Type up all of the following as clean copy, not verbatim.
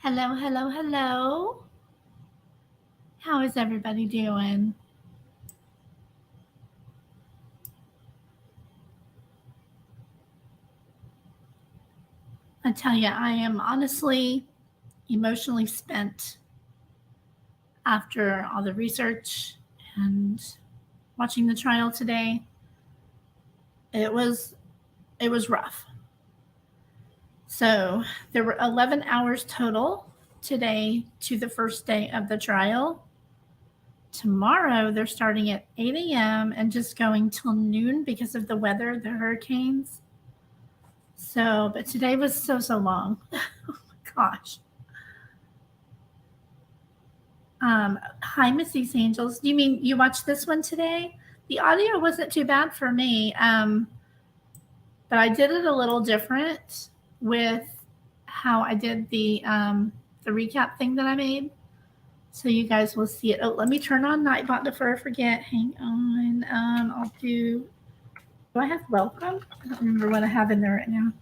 Hello, hello, hello. How is everybody doing? I tell you, I am honestly emotionally spent after all the research and watching the trial today. It was rough. So there were 11 hours total today to the first day of the trial. Tomorrow they're starting at 8 a.m. and just going till noon because of the weather, the hurricanes. So, but today was so long. Oh my gosh. Hi, Missy's Angels. You mean you watched this one today? The audio wasn't too bad for me, but I did it a little different with how I did the recap thing that I made. So you guys will see it. Oh, let me turn on Nightbot before I forget. Hang on. I'll do I have welcome? I don't remember what I have in there right now.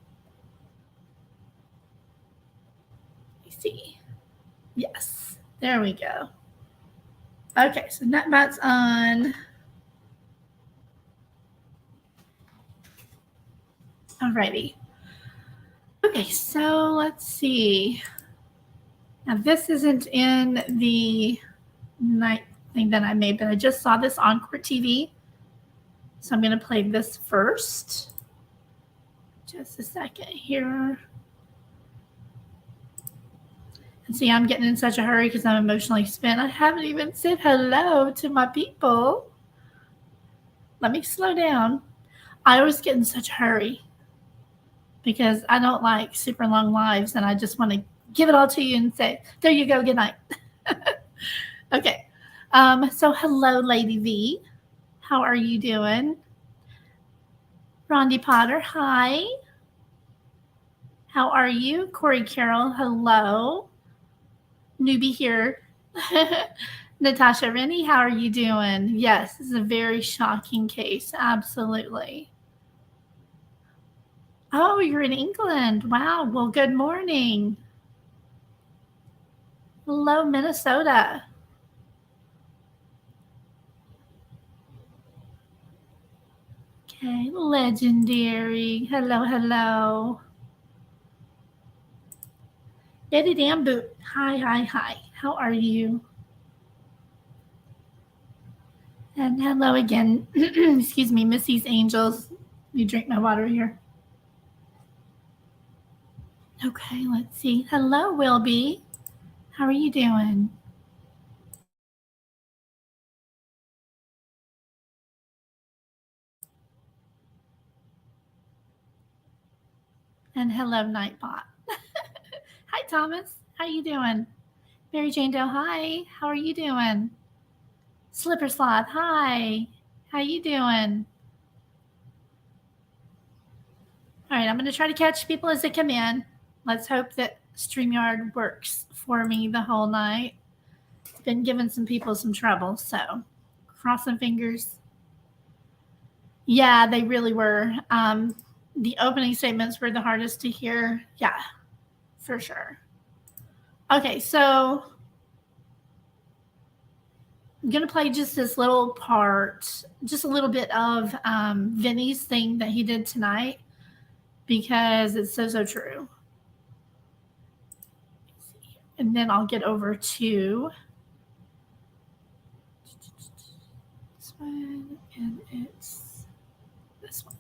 Let me see. Yes, there we go. Okay, so Nightbot's on. Alrighty. Okay, so let's see. Now this isn't in the night thing that I made, but I just saw this on Court TV. So I'm going to play this first. Just a second here. And see, I'm getting in such a hurry because I'm emotionally spent. I haven't even said hello to my people. Let me slow down. I always get in such a hurry because I don't like super long lives and I just want to give it all to you and say, there you go, good night. Okay. So hello, Lady V. How are you doing? Rondi Potter, hi. How are you? Corey Carroll, hello. Newbie here. Natasha Rennie, how are you doing? Yes, this is a very shocking case. Absolutely. Oh, you're in England. Wow. Well, good morning. Hello, Minnesota. Okay, legendary. Hello, hello. Betty Damboot. Hi. How are you? And hello again. Excuse me, Missy's Angels. You drink my water here. Okay, let's see. Hello, Wilby. How are you doing? And hello, Nightbot. Hi, Thomas. How you doing? Mary Jane Doe, hi. How are you doing? Slipper Sloth, hi. How you doing? All right, I'm going to try to catch people as they come in. Let's hope that StreamYard works for me the whole night. Been giving some people some trouble, so crossing fingers. Yeah, they really were. The opening statements were the hardest to hear. Yeah, for sure. Okay, so I'm going to play just this little part, just a little bit of Vinny's thing that he did tonight because it's so true. And then I'll get over to this one, and it's this one.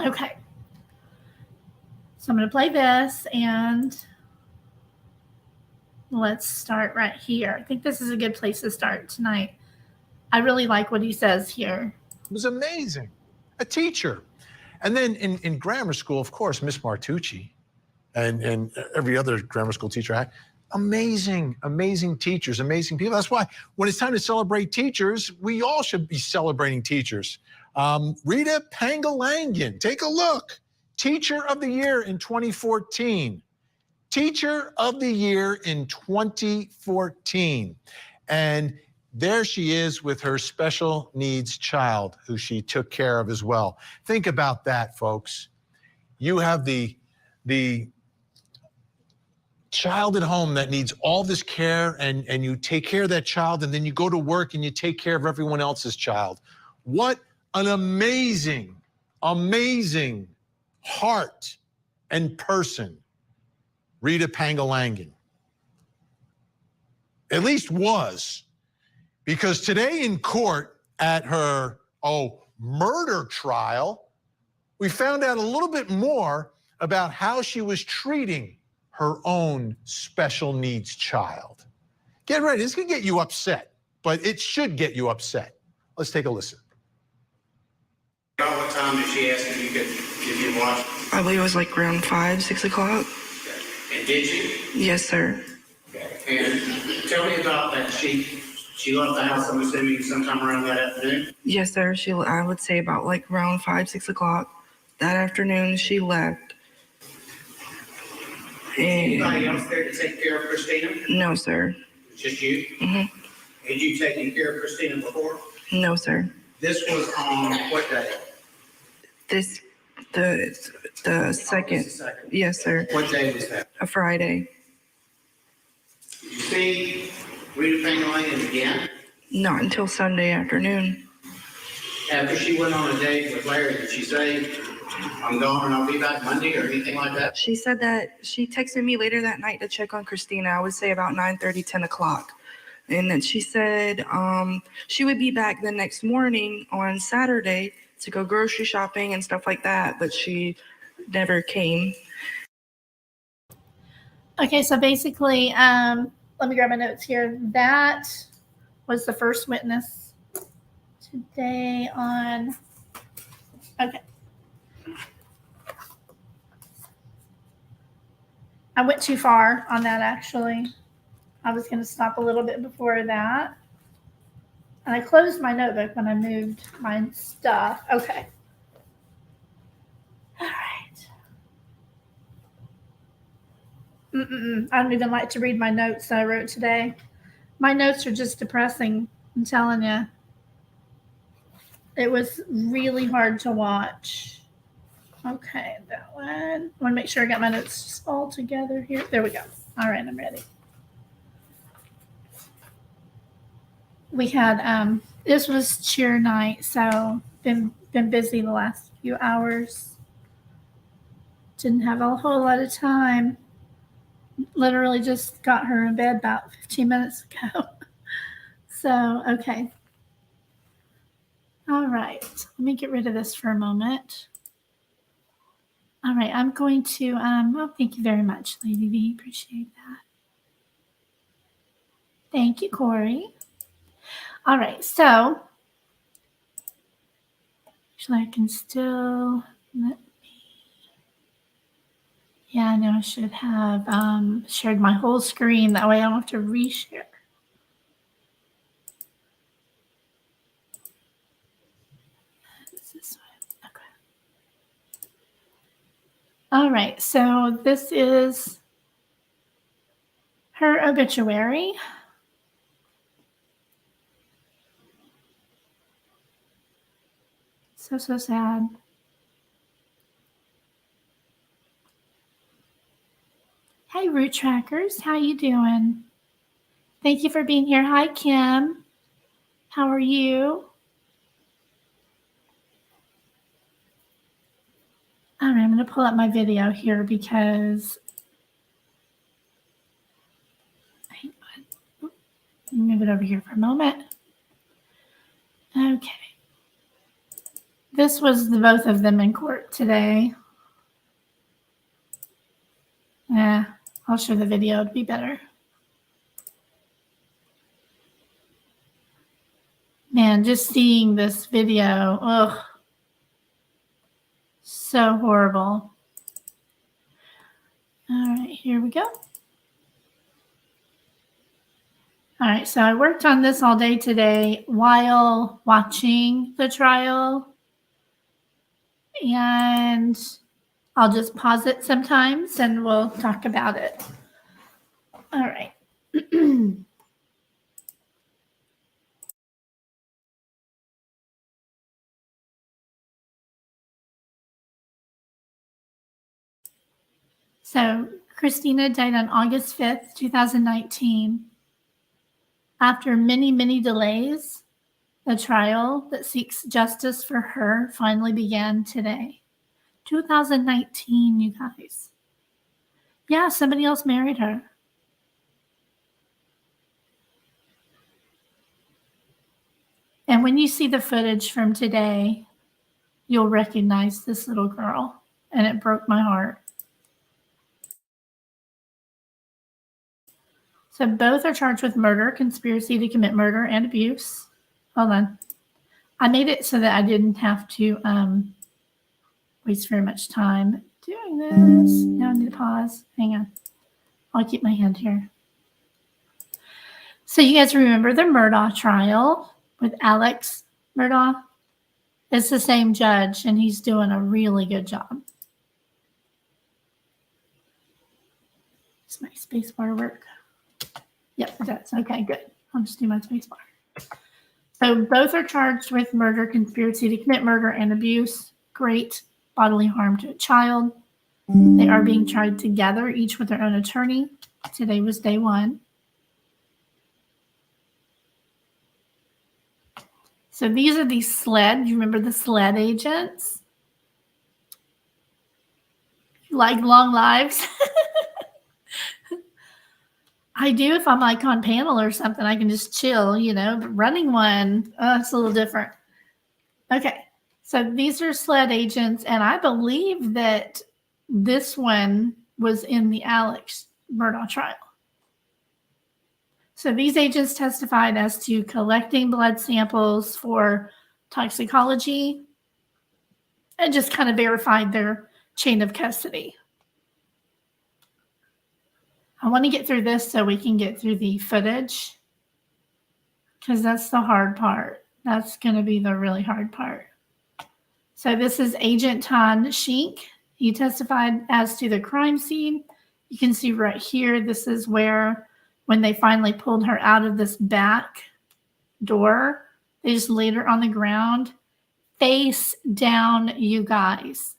Okay. So I'm going to play this, and let's start right here. I think this is a good place to start tonight. I really like what he says here. It was amazing. A teacher. And then in grammar school, of course, Miss Martucci and every other grammar school teacher, amazing teachers, amazing people. That's why when it's time to celebrate teachers, we all should be celebrating teachers. Rita Pangalangan, take a look. Teacher of the Year in 2014. Teacher of the Year in 2014. And there she is with her special needs child who she took care of as well. Think about that, folks. You have the child at home that needs all this care, and you take care of that child, and then you go to work and you take care of everyone else's child. What an amazing heart and person Rita Pangalangan at least was. Because today in court at her murder trial, we found out a little bit more about how she was treating her own special needs child. Get ready, this can get you upset, but it should get you upset. Let's take a listen. About what time did she ask if you watch? I believe it was like around 5, 6 o'clock. Okay. And did she? Yes, sir. Okay. And tell me about that. She left the house, I'm assuming, sometime around that afternoon? Yes, sir. I would say about like around 5, 6 o'clock. That afternoon, she left. Anybody else there to take care of Cristina? No, sir. Just you? Mm-hmm. Had you taken care of Cristina before? No, sir. This was on what day? The second. Yes, sir. What day was that? A Friday. Did you see Rita Pangalangan again? Not until Sunday afternoon. After she went on a date with Larry, did she say, I'm gone and I'll be back Monday or anything like that? She said that she texted me later that night to check on Cristina. I would say about 9:30, 10 o'clock. And then she said she would be back the next morning on Saturday to go grocery shopping and stuff like that, but she never came. Okay, so basically, let me grab my notes here. That was the first witness today on, okay. I went too far on that, actually. I was going to stop a little bit before that. And I closed my notebook when I moved my stuff. Okay. All right. I don't even like to read my notes that I wrote today. My notes are just depressing, I'm telling you. It was really hard to watch. Okay, that one. I want to make sure I got my notes all together here. There we go. All right, I'm ready. We had, this was cheer night, so been busy the last few hours. Didn't have a whole lot of time. Literally just got her in bed about 15 minutes ago. So, okay. All right, let me get rid of this for a moment. All right, I'm going to, well, thank you very much, Lady V. Appreciate that. Thank you, Corey. All right, so actually I can still, yeah, I know I should have shared my whole screen. That way I don't have to reshare. All right, so this is her obituary. So sad. Hey, Root Trackers, how you doing? Thank you for being here. Hi, Kim. How are you? All right, I'm going to pull up my video here because move it over here for a moment. Okay. This was the both of them in court today. Yeah, I'll show the video. It'd be better. Man, just seeing this video, ugh, so horrible. All right, here we go. All right, so I worked on this all day today while watching the trial. And I'll just pause it sometimes and we'll talk about it. All right. So Cristina died on August 5th, 2019. After many, many delays, the trial that seeks justice for her finally began today. 2019, you guys. Yeah, somebody else married her. And when you see the footage from today, you'll recognize this little girl. And it broke my heart. So both are charged with murder, conspiracy to commit murder, and abuse. Hold on. I made it so that I didn't have to waste very much time doing this. Now I need to pause. Hang on. I'll keep my hand here. So you guys remember the Murdaugh trial with Alex Murdaugh? It's the same judge, and he's doing a really good job. Does my space bar work? Yep, it does. Okay, good. I'll just do my space bar. So both are charged with murder, conspiracy to commit murder, and abuse. Great bodily harm to a child. They are being tried together, each with their own attorney. Today was day one. So these are the SLED. You remember the SLED agents? You like long lives? I do if I'm like on panel or something. I can just chill, you know. But running one, it's a little different. Okay, so these are SLED agents, and I believe that this one was in the Alex Murdaugh trial. So these agents testified as to collecting blood samples for toxicology and just kind of verified their chain of custody. I want to get through this so we can get through the footage because that's the hard part. That's going to be the really hard part. So this is Agent Tan Shink. He testified as to the crime scene. You can see right here, this is where when they finally pulled her out of this back door, they just laid her on the ground, face down, you guys.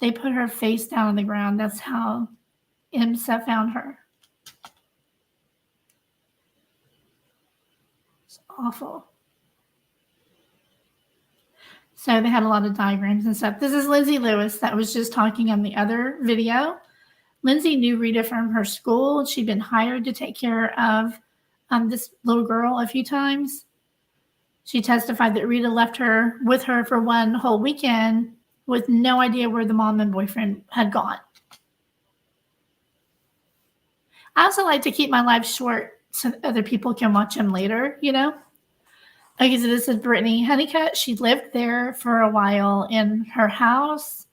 They put her face down on the ground. That's how IMSA found her. It's awful. So they had a lot of diagrams and stuff. This is Lindsay Lewis that was just talking on the other video. Lindsay knew Rita from her school. She'd been hired to take care of this little girl a few times. She testified that Rita left her with her for one whole weekend with no idea where the mom and boyfriend had gone. I also like to keep my lives short so that other people can watch them later, you know? Okay, so this is Brittany Honeycutt. She lived there for a while in her house.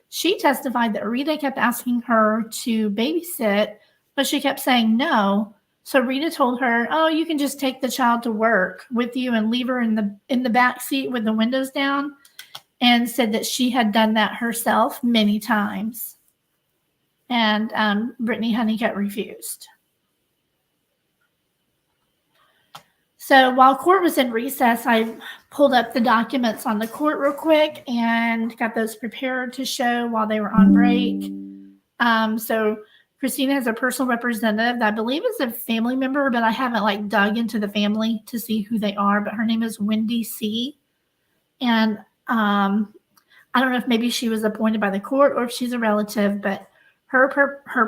She testified that Rita kept asking her to babysit, but she kept saying no. So Rita told her, oh, you can just take the child to work with you and leave her in the back seat with the windows down. and said that she had done that herself many times. And Brittany Honeycutt refused. So while court was in recess, I pulled up the documents on the court real quick and got those prepared to show while they were on break. So Cristina has a personal representative that I believe is a family member, but I haven't dug into the family to see who they are, but her name is Wendy C. And I don't know if maybe she was appointed by the court or if she's a relative, but her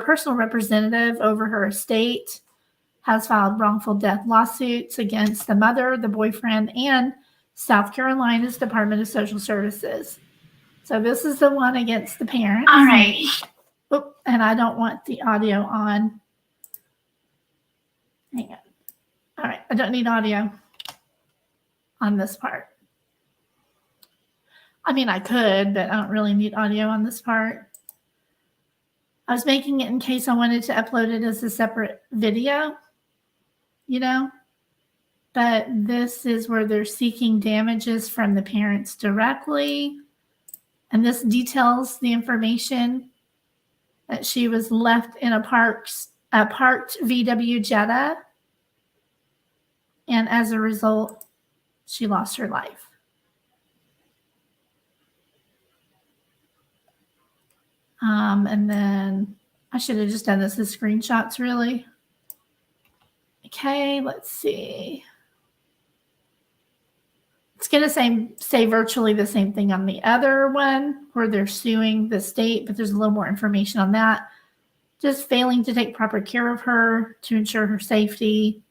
personal representative over her estate has filed wrongful death lawsuits against the mother, the boyfriend, and South Carolina's Department of Social Services. So this is the one against the parents. All right. Oh, and I don't want the audio on. Hang on. All right, I don't need audio on this part. I mean, I could, but I don't really need audio on this part. I was making it in case I wanted to upload it as a separate video, but this is where they're seeking damages from the parents directly. And this details the information that she was left in a parked VW Jetta. And as a result, she lost her life. And then I should have just done this as screenshots, really. Okay, let's see. It's going to say virtually the same thing on the other one where they're suing the state, but there's a little more information on that. Just failing to take proper care of her to ensure her safety,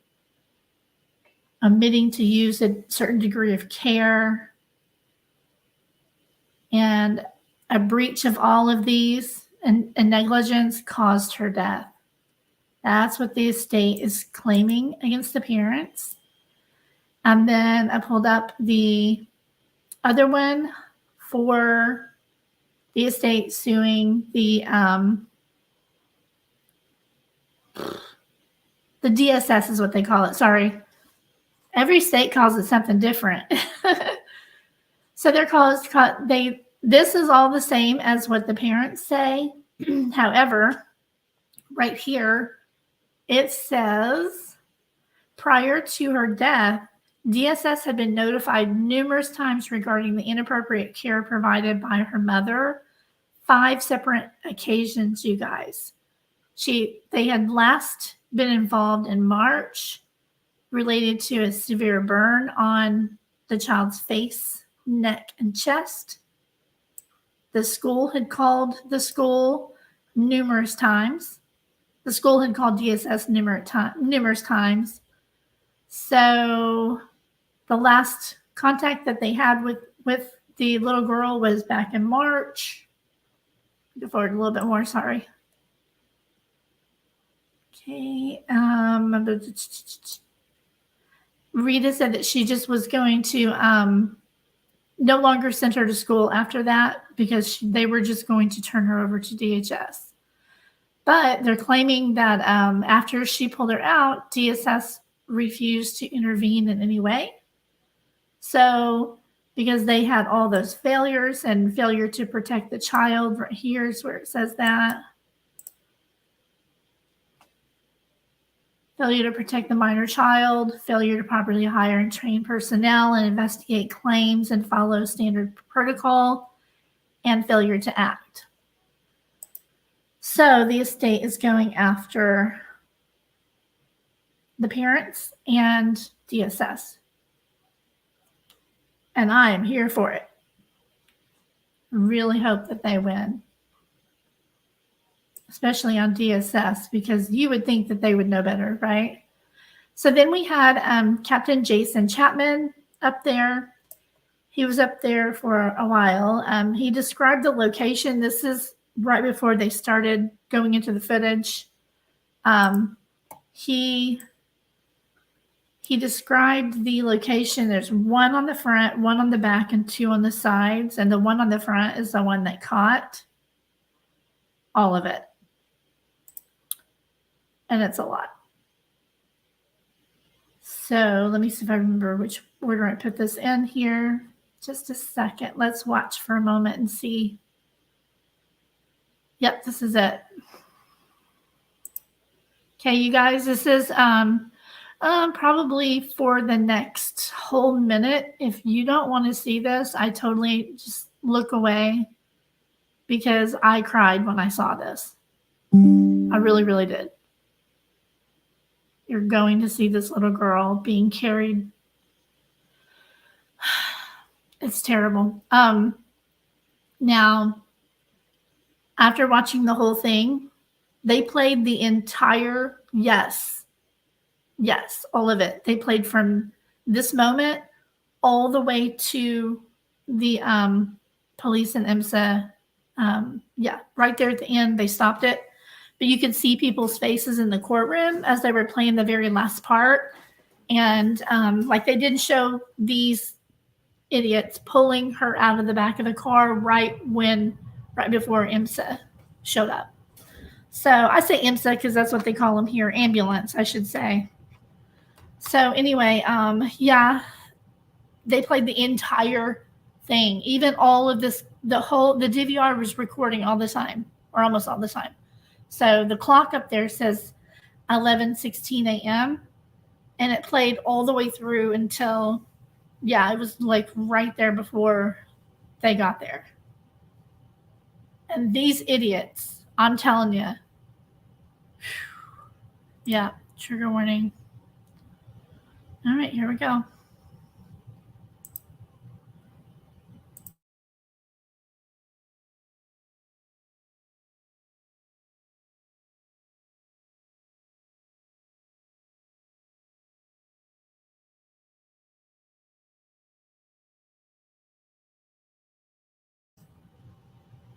omitting to use a certain degree of care, and a breach of all of these and negligence caused her death. That's what the estate is claiming against the parents. And then I pulled up the other one for the estate suing the DSS is what they call it. Sorry. Every state calls it something different. So this is all the same as what the parents say. However, right here, it says prior to her death, DSS had been notified numerous times regarding the inappropriate care provided by her mother. 5 separate occasions, you guys. They had last been involved in March related to a severe burn on the child's face, neck, and chest. The school had called the school numerous times. The school had called DSS numerous times. So the last contact that they had with the little girl was back in March. Go forward a little bit more, sorry. Okay. Rita said that she just was going to no longer send her to school after that because they were just going to turn her over to DHS. But they're claiming that after she pulled her out, DSS refused to intervene in any way. So because they had all those failures and failure to protect the child, right here's where it says that. Failure to protect the minor child, failure to properly hire and train personnel and investigate claims and follow standard protocol, and failure to act. So the estate is going after the parents and DSS. And I am here for it. Really hope that they win. Especially on DSS, because you would think that they would know better, right? So then we had Captain Jason Chapman up there. He was up there for a while. He described the location. This is right before they started going into the footage. He described the location. There's one on the front, one on the back, and 2 on the sides. And the one on the front is the one that caught all of it. And it's a lot. So let me see if I remember which order I put this in here. Just a second. Let's watch for a moment and see. Yep, this is it. Okay, you guys, this is probably for the next whole minute. If you don't want to see this, I totally just look away because I cried when I saw this. I really, really did. You're going to see this little girl being carried. It's terrible. Now, after watching the whole thing, they played the entire, yes, all of it. They played from this moment all the way to the police and IMSA. Right there at the end, they stopped it. But you could see people's faces in the courtroom as they were playing the very last part. And like they didn't show these idiots pulling her out of the back of the car right before IMSA showed up. So I say IMSA because that's what they call them here, ambulance, I should say. So anyway, they played the entire thing. Even all of this, the DVR was recording all the time, or almost all the time. So the clock up there says 11:16 a.m. and it played all the way through until, it was like right there before they got there. And these idiots, I'm telling you, trigger warning. All right, here we go.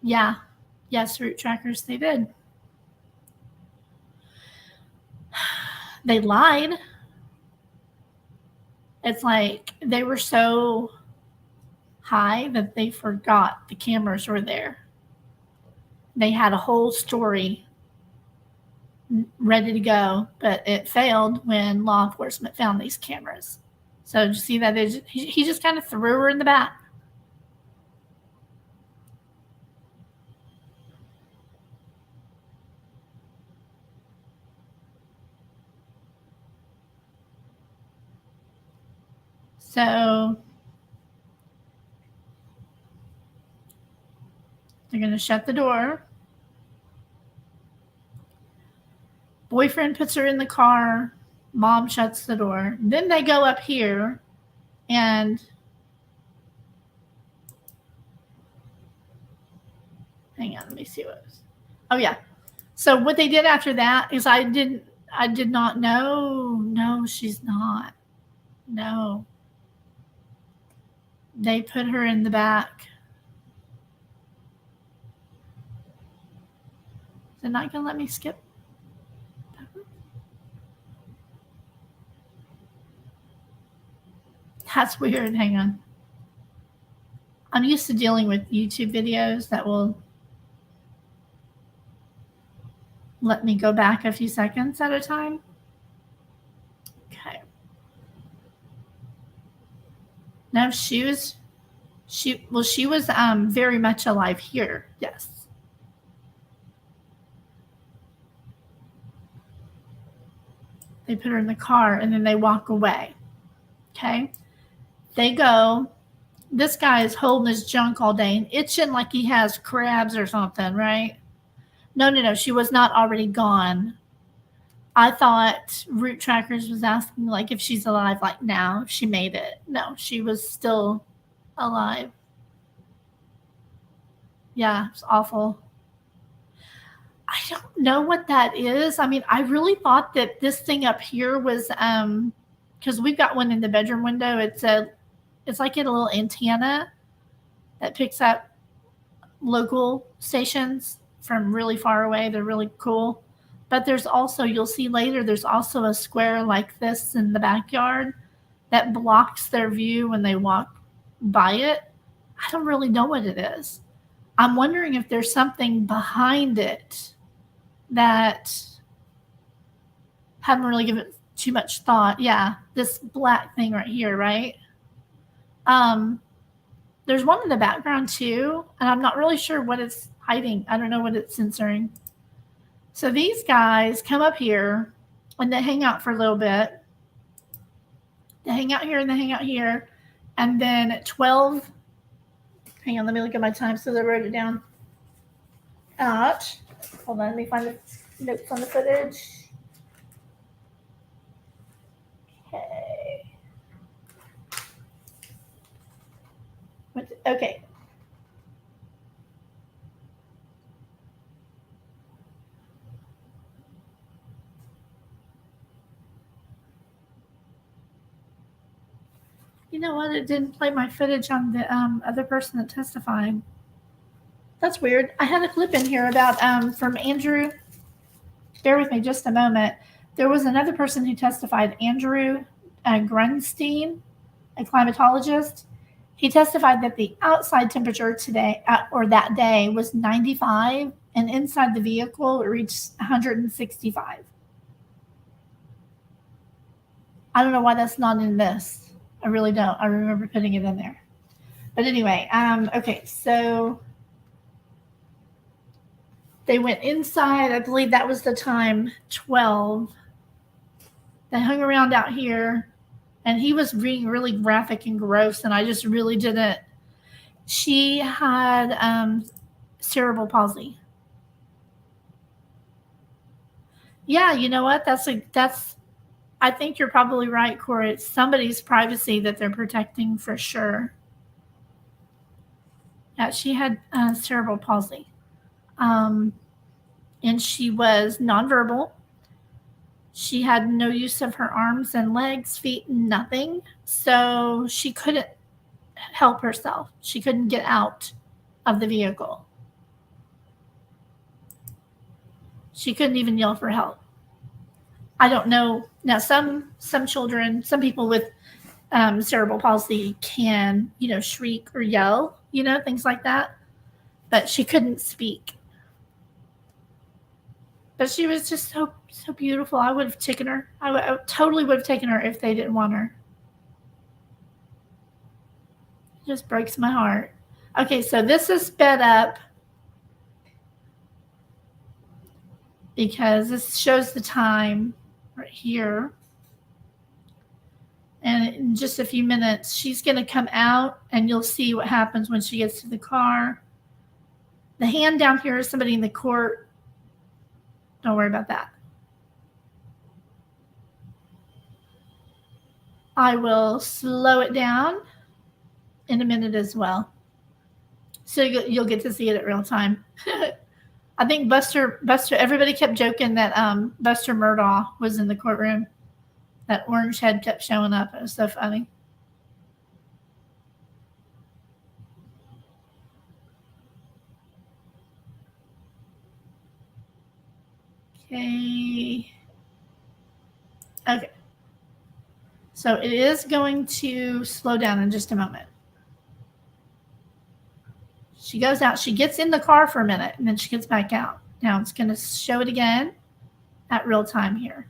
Yeah. Yes, route trackers, they did. They lied. It's like they were so high that they forgot the cameras were there. They had a whole story ready to go, but it failed when law enforcement found these cameras. So did you see that? He just kind of threw her in the back. So they're going to shut the door. Boyfriend puts her in the car. Mom shuts the door. Then they go up here and hang on, let me see what it was. Oh yeah. So what they did after that is I did not know. No, she's not. No. They put her in the back. They're not going to let me skip. That's weird. Hang on. I'm used to dealing with YouTube videos that will let me go back a few seconds at a time. Okay. No, she was very much alive here. Yes. They put her in the car and then they walk away. Okay. They go. This guy is holding his junk all day and itching like he has crabs or something, right? No. She was not already gone. I thought Route Trackers was asking like if she's alive, like now, if she made it. No, she was still alive. Yeah, it's awful. I don't know what that is. I mean, I really thought that this thing up here was because we've got one in the bedroom window. It's like a little antenna that picks up local stations from really far away. They're really cool. But there's also, you'll see later, there's also a square like this in the backyard that blocks their view when they walk by it. I don't really know what it is. I'm wondering if there's something behind it that haven't really given too much thought. Yeah, this black thing right here, right? There's one in the background too, and I'm not really sure what it's hiding. I don't know what it's censoring. So these guys come up here and they hang out for a little bit. They hang out here and they hang out here. And then at 12, hang on, let me look at my time so I wrote it down. Hold on, let me find the notes on the footage. Okay. Okay. You know what? It didn't play my footage on the other person that testified. That's weird. I had a clip in here about from Andrew. Bear with me just a moment. There was another person who testified, Andrew Grunstein, a climatologist. He testified that the outside temperature today or that day was 95, and inside the vehicle it reached 165. I don't know why that's not in this. I really don't. I remember putting it in there. But anyway, okay, so they went inside. I believe that was the time, 12. They hung around out here, and he was being really graphic and gross, and I just really didn't. She had cerebral palsy. Yeah, you know what? I think you're probably right, Corey. It's somebody's privacy that they're protecting for sure. Yeah, she had cerebral palsy. And she was nonverbal. She had no use of her arms and legs, feet, nothing. So she couldn't help herself. She couldn't get out of the vehicle. She couldn't even yell for help. I don't know. Now, some children, some people with cerebral palsy can, shriek or yell, things like that. But she couldn't speak. But she was just so beautiful. I would have taken her. I totally would have taken her if they didn't want her. It just breaks my heart. Okay, so this is sped up because this shows the time right here. And in just a few minutes, she's going to come out, and you'll see what happens when she gets to the car. The hand down here is somebody in the court. Don't worry about that. I will slow it down in a minute as well. So you'll get to see it at real time. I think Buster, everybody kept joking that Buster Murdaugh was in the courtroom. That orange head kept showing up. It was so funny. Okay. Okay. So it is going to slow down in just a moment. She goes out. She gets in the car for a minute, and then she gets back out. Now it's going to show it again at real time here.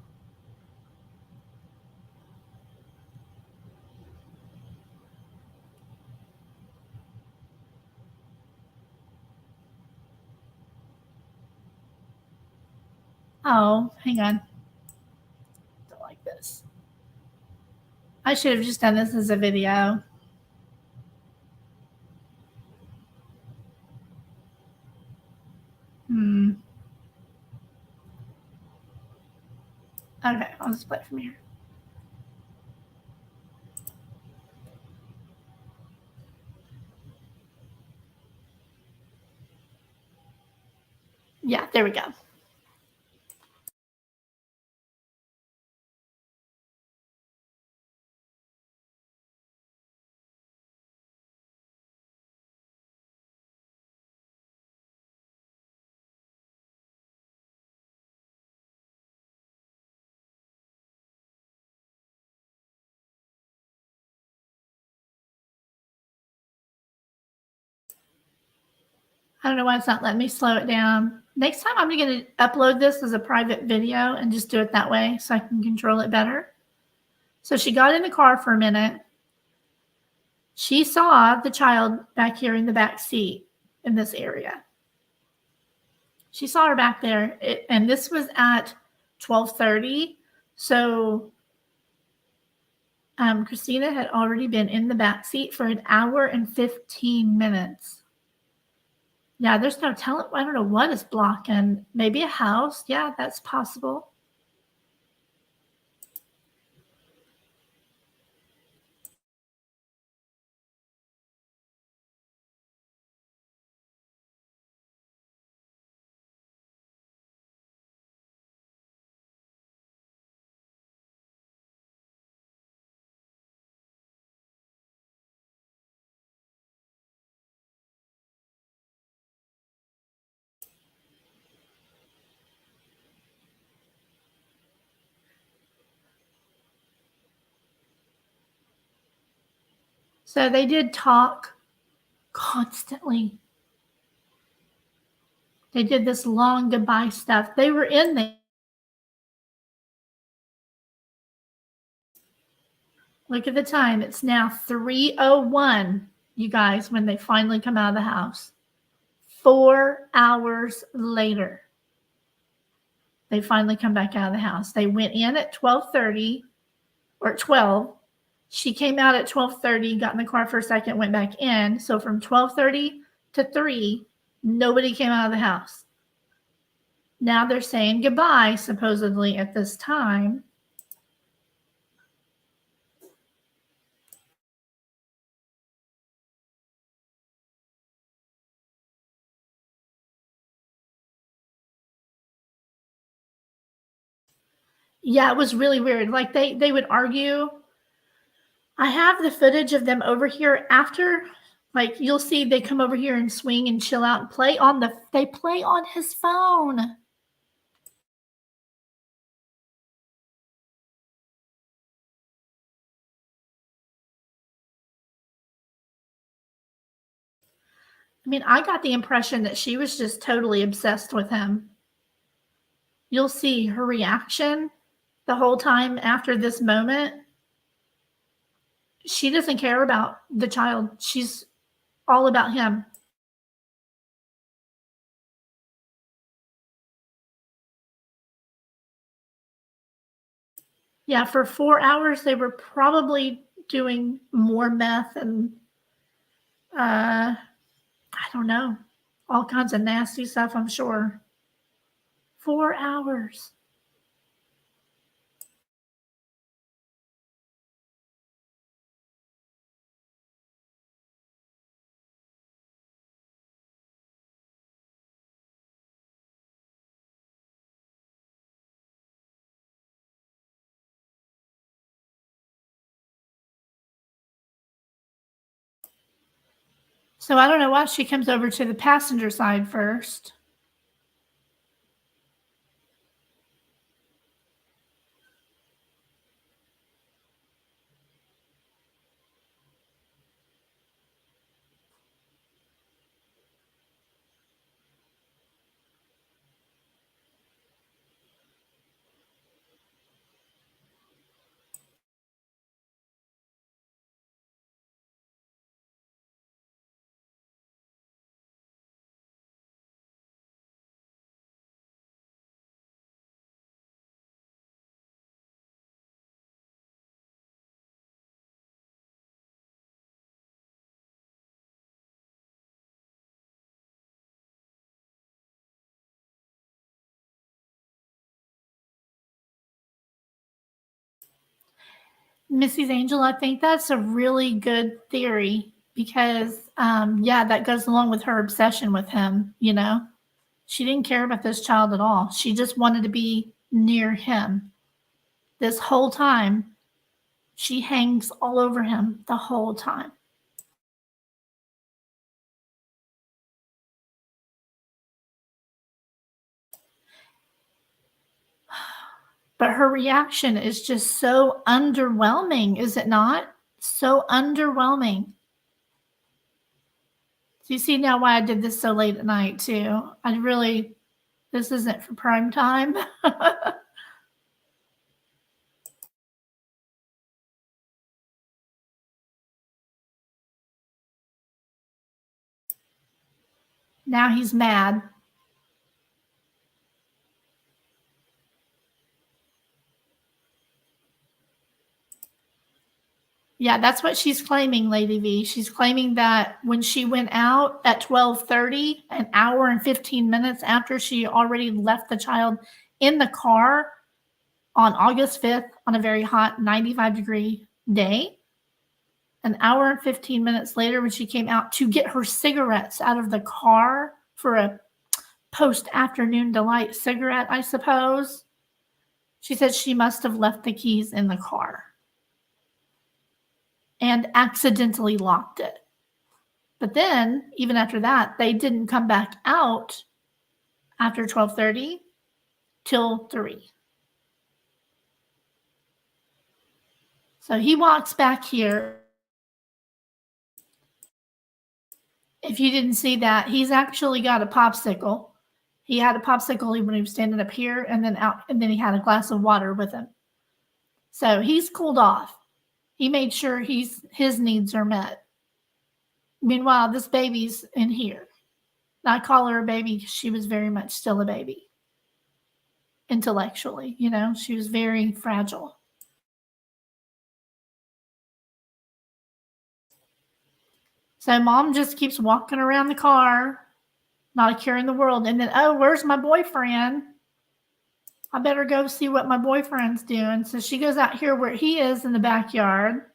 Oh, hang on. Don't like this. I should have just done this as a video. Okay, I'll just play it from here. Yeah, there we go. I don't know why it's not letting me slow it down. Next time I'm going to upload this as a private video and just do it that way so I can control it better. So she got in the car for a minute. She saw the child back here in the back seat in this area. She saw her back there, and this was at 12:30. So Cristina had already been in the back seat for an hour and 15 minutes. Yeah, there's no telling. I don't know what is blocking. Maybe a house. Yeah, that's possible. So they did talk constantly. They did this long goodbye stuff. They were in there. Look at the time. It's now 3:01, you guys, when they finally come out of the house. 4 hours later, they finally come back out of the house. They went in at 12:30 or 12. She came out at 12:30, got in the car for a second, went back in. So from 12:30 to 3, nobody came out of the house. Now they're saying goodbye, supposedly, at this time. Yeah, it was really weird. Like they would argue. I have the footage of them over here after, like you'll see they come over here and swing and chill out and play on they play on his phone. I mean, I got the impression that she was just totally obsessed with him. You'll see her reaction the whole time after this moment. She doesn't care about the child. She's all about him. Yeah, for 4 hours, they were probably doing more meth and, I don't know, all kinds of nasty stuff, I'm sure. 4 hours. So I don't know why she comes over to the passenger side first. Mrs. Angel, I think that's a really good theory because, yeah, that goes along with her obsession with him, you know? She didn't care about this child at all. She just wanted to be near him. This whole time, she hangs all over him the whole time. But her reaction is just so underwhelming, is it not? So underwhelming. So you see now why I did this so late at night, too. This isn't for prime time. Now he's mad. Yeah, that's what she's claiming, Lady V. She's claiming that when she went out at 12:30, an hour and 15 minutes after she already left the child in the car on August 5th on a very hot 95-degree day, an hour and 15 minutes later when she came out to get her cigarettes out of the car for a post-afternoon delight cigarette, I suppose, she said she must have left the keys in the car and accidentally locked it. But then, even after that, they didn't come back out after 12:30 till 3. So he walks back here. If you didn't see that, he's actually got a popsicle. He had a popsicle when he was standing up here, and then he had a glass of water with him. So he's cooled off. He made sure his needs are met. Meanwhile, this baby's in here. I call her a baby because she was very much still a baby. Intellectually, she was very fragile. So mom just keeps walking around the car, not a care in the world. And then, where's my boyfriend? I better go see what my boyfriend's doing. So she goes out here where he is in the backyard.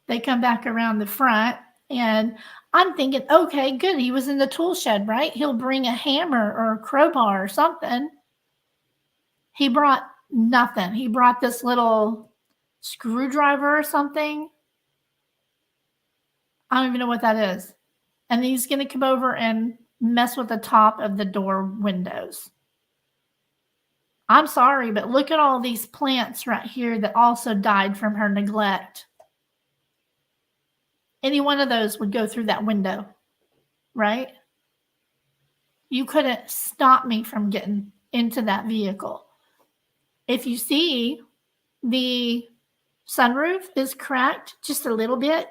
They come back around the front, and I'm thinking, okay, good. He was in the tool shed, right? He'll bring a hammer or a crowbar or something. He brought nothing. He brought this little screwdriver or something. I don't even know what that is. And he's going to come over and mess with the top of the door windows. I'm sorry, but look at all these plants right here that also died from her neglect. Any one of those would go through that window, right? You couldn't stop me from getting into that vehicle. If you see the sunroof is cracked just a little bit,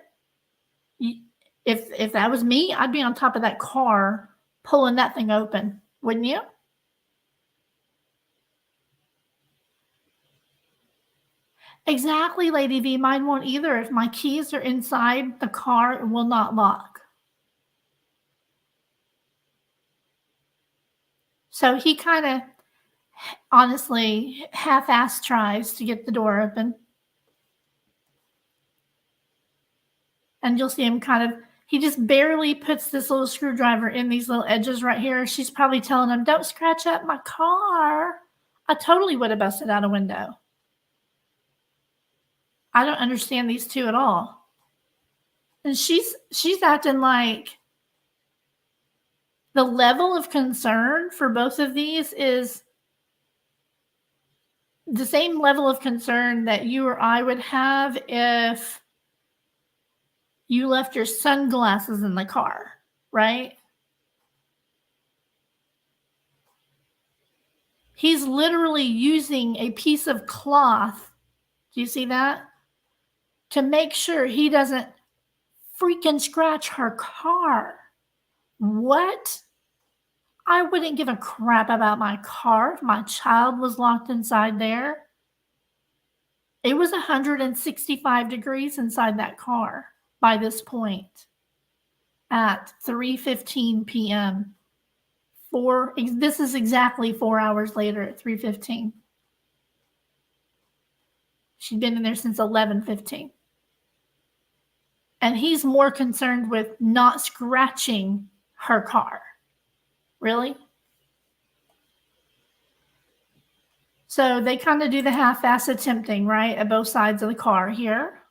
if that was me, I'd be on top of that car pulling that thing open, wouldn't you? Exactly, Lady V. Mine won't either. If my keys are inside the car, it will not lock. So he kind of, honestly, half-assed tries to get the door open. And you'll see him he just barely puts this little screwdriver in these little edges right here. She's probably telling him, don't scratch up my car. I totally would have busted out a window. I don't understand these two at all. And she's acting like the level of concern for both of these is the same level of concern that you or I would have if you left your sunglasses in the car, right? He's literally using a piece of cloth. Do you see that? To make sure he doesn't freaking scratch her car. What? I wouldn't give a crap about my car if my child was locked inside there. It was 165 degrees inside that car by this point at 3:15 p.m. This is exactly 4 hours later at 3:15. She'd been in there since 11:15. And he's more concerned with not scratching her car. Really? So they kind of do the half-ass attempting, right, at both sides of the car here.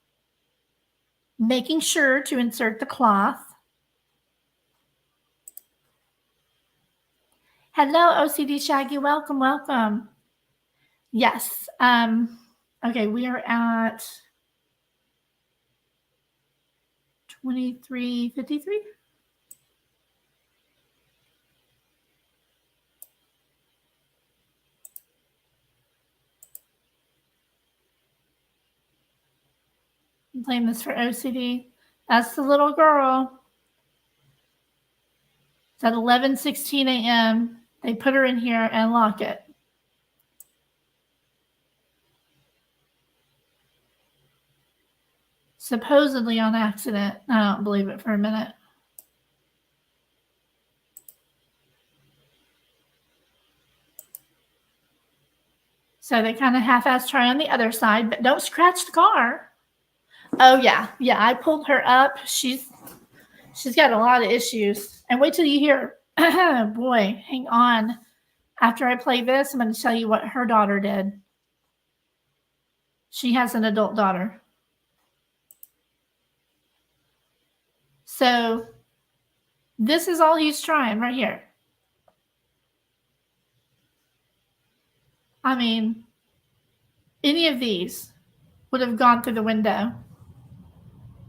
Making sure to insert the cloth. Hello, OCD Shaggy. Welcome, welcome. Yes. Okay, we are at 23:53. I'm playing this for OCD. That's the little girl. It's at 11:16 a.m. They put her in here and lock it. Supposedly on accident. I don't believe it for a minute. So they kind of half-assed try on the other side, but don't scratch the car. Oh yeah, I pulled her up. She's got a lot of issues. And wait till you hear. Boy, hang on. After I play this, I'm going to tell you what her daughter did. She has an adult daughter. So this is all he's trying right here. I mean, any of these would have gone through the window.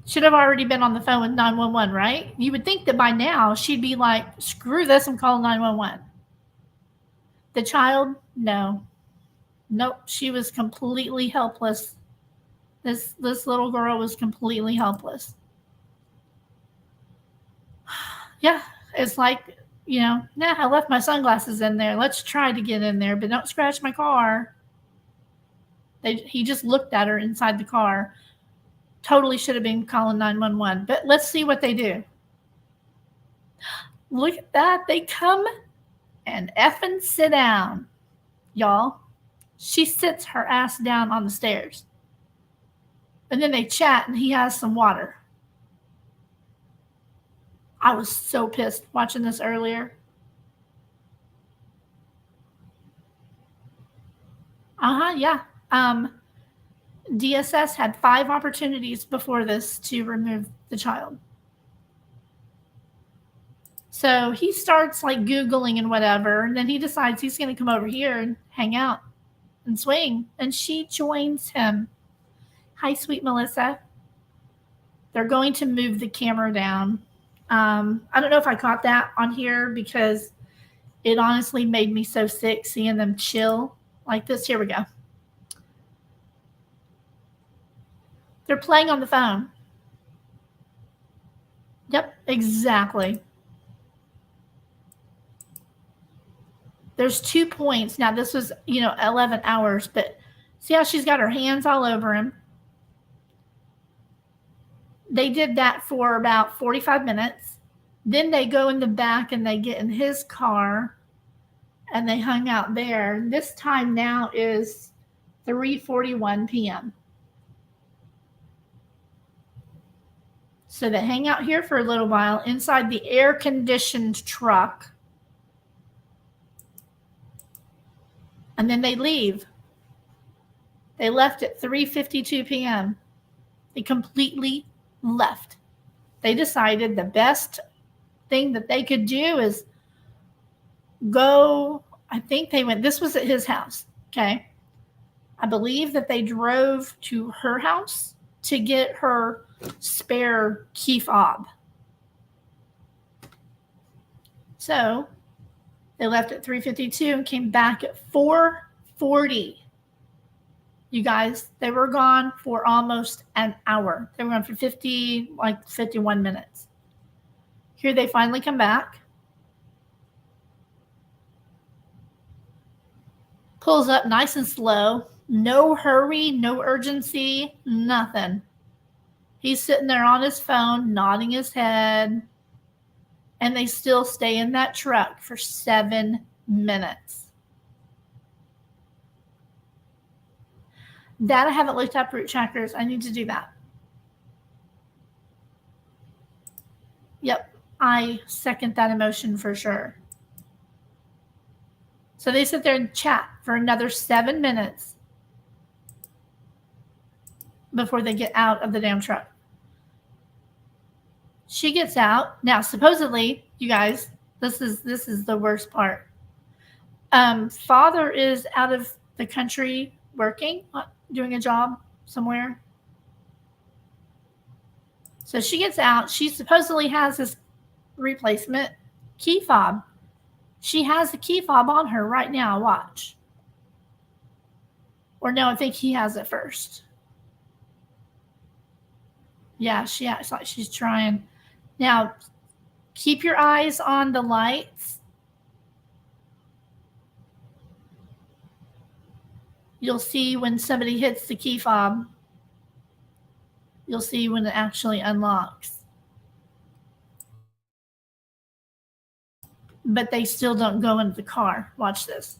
Should have already been on the phone with 911, right? You would think that by now she'd be like, screw this, I'm calling 911. The child, no. Nope, she was completely helpless. This little girl was completely helpless. Yeah, it's like, I left my sunglasses in there. Let's try to get in there, but don't scratch my car. He just looked at her inside the car. Totally should have been calling 911. But let's see what they do. Look at that. They come and effing sit down. Y'all, she sits her ass down on the stairs. And then they chat and he has some water. I was so pissed watching this earlier. Yeah. DSS had 5 opportunities before this to remove the child. So he starts like Googling and whatever, and then he decides he's going to come over here and hang out and swing. And she joins him. Hi, sweet Melissa. They're going to move the camera down. I don't know if I caught that on here because it honestly made me so sick seeing them chill like this. Here we go. They're playing on the phone. Yep, exactly. There's 2 points. Now, this was, 11 hours, but see how she's got her hands all over him? They did that for about 45 minutes. Then they go in the back and they get in his car and they hung out there. This time now is 3:41 p.m. So they hang out here for a little while inside the air-conditioned truck. And then they leave. They left at 3:52 p.m. They completely left. They decided the best thing that they could do is go. I think they went, this was at his house, okay? I believe that they drove to her house to get her spare key fob. So they left at 3:52 and came back at 4:40. You guys, they were gone for almost an hour. They were gone for 51 minutes. Here they finally come back. Pulls up nice and slow. No hurry, no urgency, nothing. He's sitting there on his phone, nodding his head. And they still stay in that truck for 7 minutes. That I haven't looked up route trackers. I need to do that. Yep, I second that emotion for sure. So they sit there and chat for another 7 minutes before they get out of the damn truck. She gets out. Now, supposedly, you guys, this is the worst part. Father is out of the country working, doing a job somewhere. So she gets out. She supposedly has this replacement key fob. She has the key fob on her right now. Watch. Or no, I think he has it first. Yeah, she acts like she's trying. Now, keep your eyes on the lights. You'll see when somebody hits the key fob. You'll see when it actually unlocks. But they still don't go into the car. Watch this.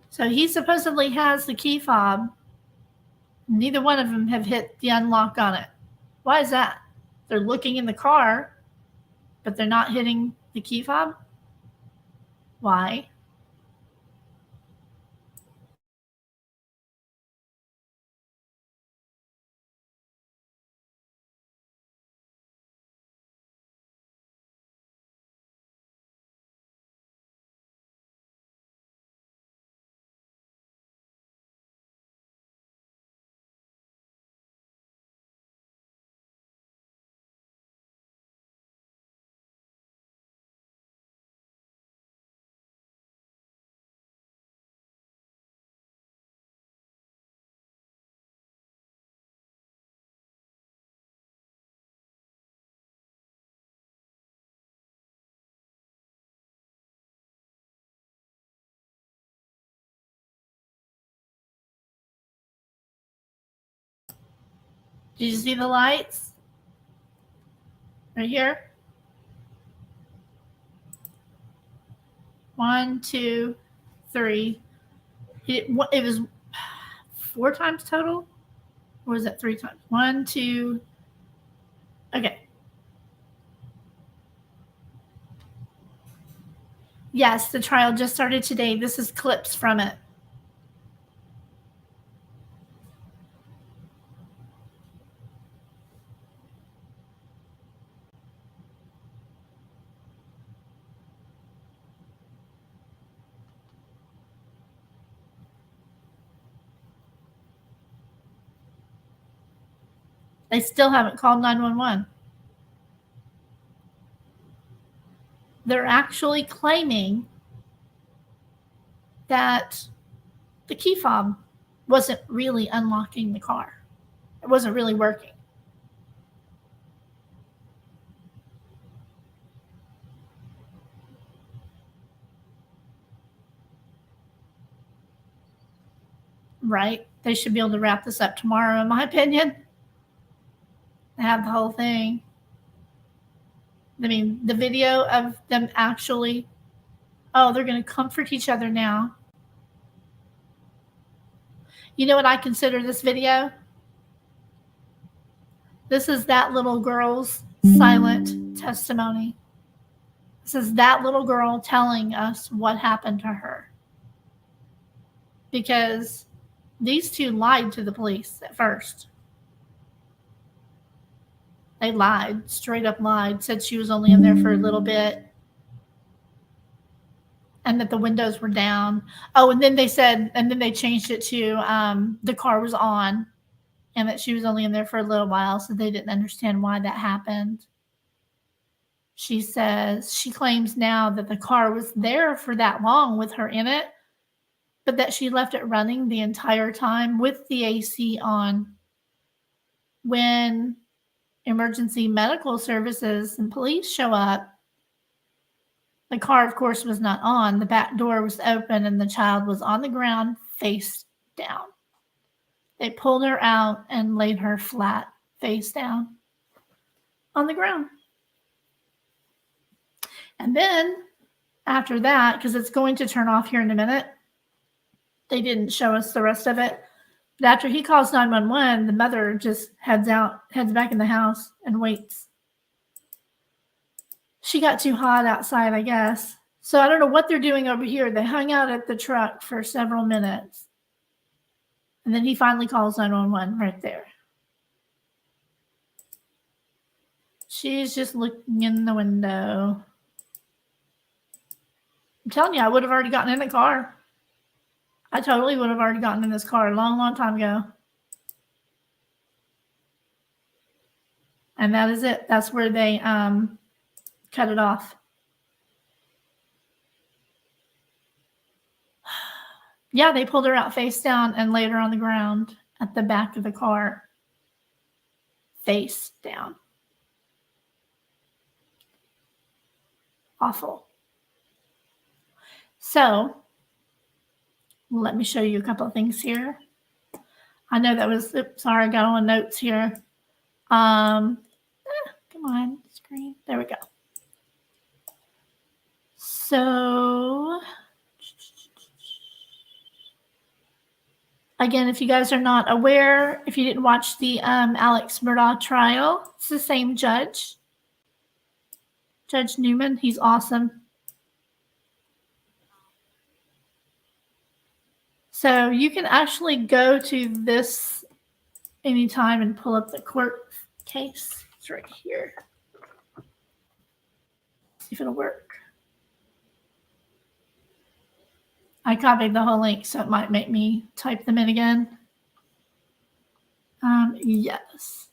So he supposedly has the key fob. Neither one of them have hit the unlock on it. Why is that? They're looking in the car, but they're not hitting the key fob? Why? Did you see the lights? Right here? 1, 2, 3. It was 4 times total? Or was it 3 times? 1, 2. Okay. Yes, the trial just started today. This is clips from it. They still haven't called 911. They're actually claiming that the key fob wasn't really unlocking the car. It wasn't really working. Right? They should be able to wrap this up tomorrow, in my opinion. Have the whole thing. I mean, the video of them actually, oh, they're going to comfort each other now. You know what I consider this video? This is that little girl's silent testimony. This is that little girl telling us what happened to her. Because these two lied to the police at first. They lied, straight up lied, said she was only in there for a little bit and that the windows were down. Oh, and then they said, and then they changed it to the car was on and that she was only in there for a little while, so they didn't understand why that happened. She says, she claims now that the car was there for that long with her in it, but that she left it running the entire time with the AC on. When emergency medical services and police show up, the car, of course, was not on. The back door was open and the child was on the ground face down. They pulled her out and laid her flat face down on the ground. And then after that, because it's going to turn off here in a minute, they didn't show us the rest of it. But after he calls 911, the mother just heads back in the house and waits. She got too hot outside, I guess. So I don't know what they're doing over here. They hung out at the truck for several minutes. And then he finally calls 911 right there. She's just looking in the window. I'm telling you, I would have already gotten in the car. I totally would have already gotten in this car a long, long time ago. And that is it. That's where they cut it off. Yeah, they pulled her out face down and laid her on the ground at the back of the car. Face down. Awful. So, let me show you a couple of things here. I know that was, oops, sorry, I got on notes here. Come on, screen. There we go. So, again, if you guys are not aware, if you didn't watch the Alex Murdaugh trial, it's the same judge. Judge Newman, he's awesome. So you can actually go to this anytime and pull up the court case. It's right here. See if it'll work. I copied the whole link, so it might make me type them in again. Yes.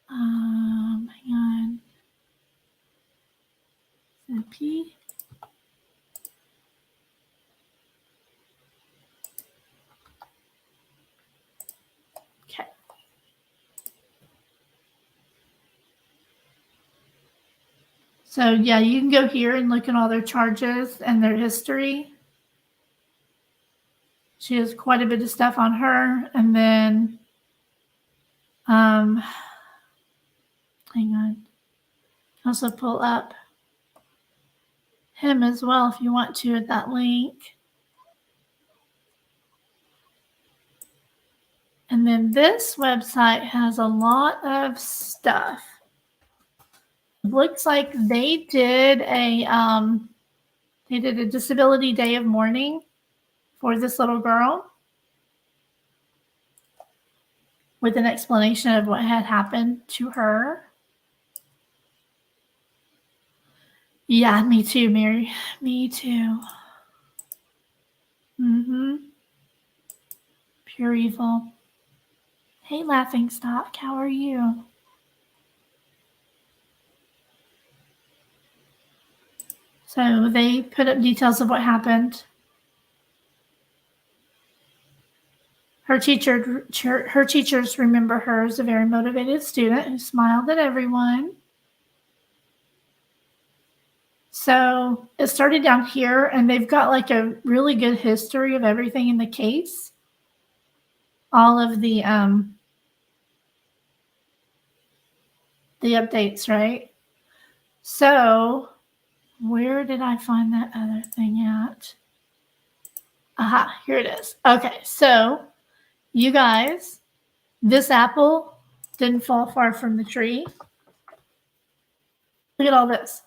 Hang on. P. Okay. So yeah, you can go here and look at all their charges and their history. She has quite a bit of stuff on her, and then hang on. Also pull up him as well if you want to at that link. And then this website has a lot of stuff. Looks like they did a disability day of mourning for this little girl with an explanation of what had happened to her. Yeah, me too, Mary. Me too. Pure evil. Hey, Laughing Stock, how are you? So they put up details of what happened. Her teachers remember her as a very motivated student who smiled at everyone. So it started down here, and they've got like a really good history of everything in the case. All of the updates, right? So where did I find that other thing at? Aha, here it is. Okay, so you guys, this apple didn't fall far from the tree. Look at all this.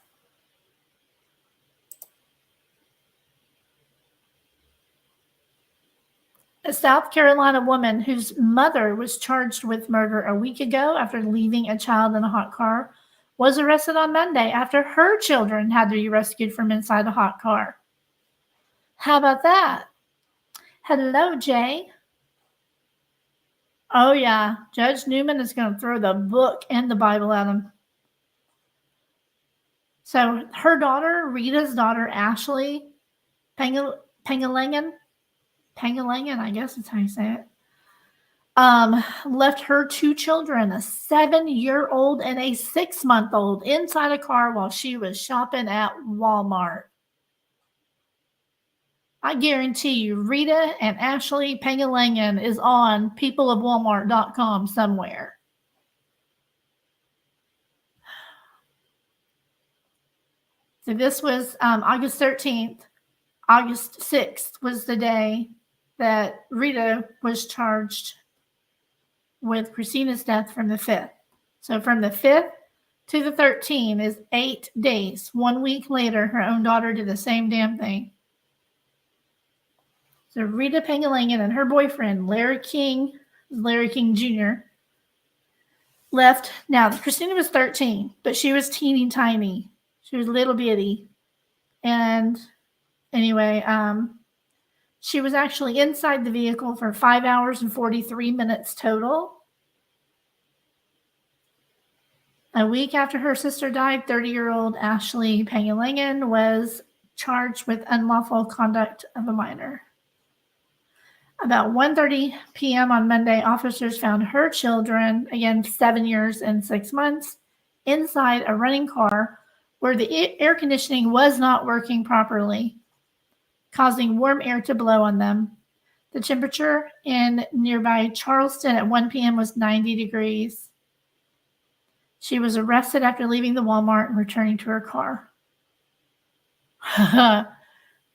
A South Carolina woman whose mother was charged with murder a week ago after leaving a child in a hot car was arrested on Monday after her children had to be rescued from inside a hot car. How about that? Hello, Jay. Oh, yeah. Judge Newman is going to throw the book and the Bible at him. So her daughter, Rita's daughter, Ashley Pengalangan, I guess is how you say it, left her two children, a 7-year-old and a 6-month-old, inside a car while she was shopping at Walmart. I guarantee you, Rita and Ashley Pengalangan is on peopleofwalmart.com somewhere. So this was August 13th. August 6th was the day that Rita was charged with Cristina's death from the 5th. So from the 5th to the 13th is 8 days. 1 week later, her own daughter did the same damn thing. So Rita Pengalangan and her boyfriend, Larry King Jr., left. Now, Cristina was 13, but she was teeny tiny. She was little bitty. And anyway, She was actually inside the vehicle for 5 hours and 43 minutes total. A week after her sister died, 30-year-old Ashley Pangalangan was charged with unlawful conduct of a minor. About 1:30 p.m. on Monday, officers found her children, again 7 years and 6 months, inside a running car where the air conditioning was not working properly, causing warm air to blow on them. The temperature in nearby Charleston at 1 p.m. was 90 degrees. She was arrested after leaving the Walmart and returning to her car.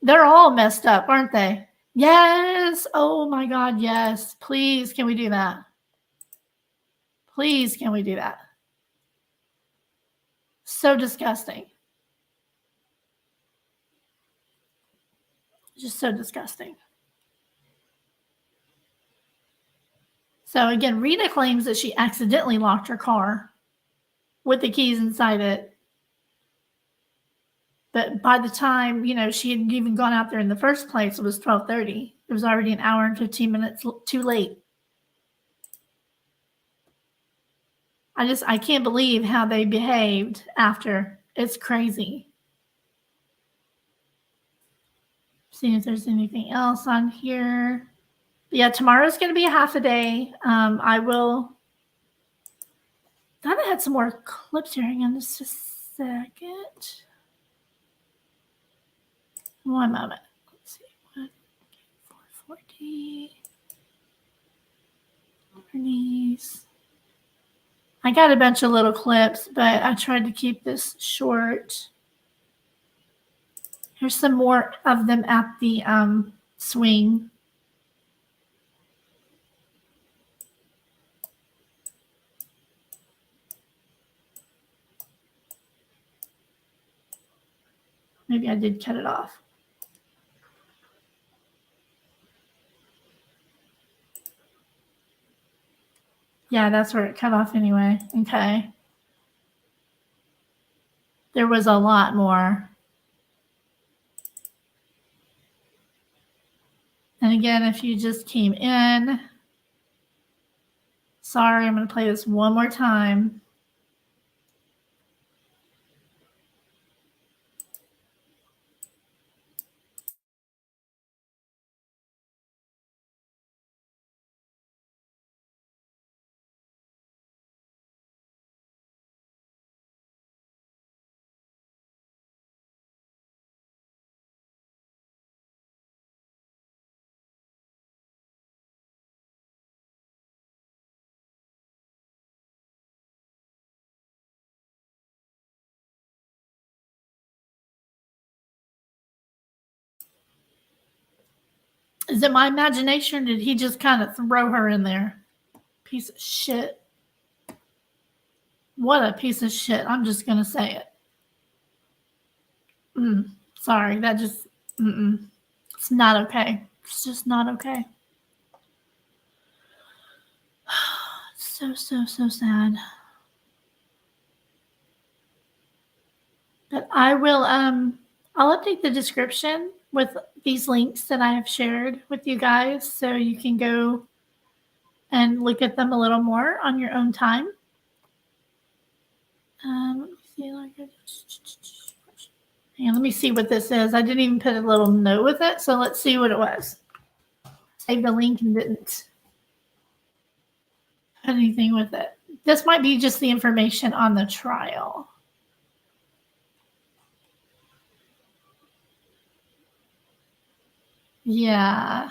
They're all messed up, aren't they? Yes. Oh my God, yes. Please, can we do that? Please, can we do that? So disgusting. Just so disgusting. So again, Rita claims that she accidentally locked her car with the keys inside it. But by the time, she had even gone out there in the first place, it was 12:30. It was already an hour and 15 minutes too late. I can't believe how they behaved after. It's crazy. See if there's anything else on here. But yeah, tomorrow's going to be a half a day. I thought I had some more clips here. Hang on just a second. One moment. Let's see. 440. Underneath. I got a bunch of little clips, but I tried to keep this short. Here's some more of them at the swing. Maybe I did cut it off. Yeah, that's where it cut off anyway. Okay. There was a lot more. And again, if you just came in, sorry, I'm going to play this one more time. Is it my imagination, or did he just kind of throw her in there? Piece of shit. What a piece of shit. I'm just going to say it. Sorry, that just, it's not okay. It's just not okay. So sad. But I will, I'll update the description with these links that I have shared with you guys, so you can go and look at them a little more on your own time. Let me see. And let me see what this is. I didn't even put a little note with it, so let's see what it was. Saved the link and didn't put anything with it. This might be just the information on the trial. Yeah.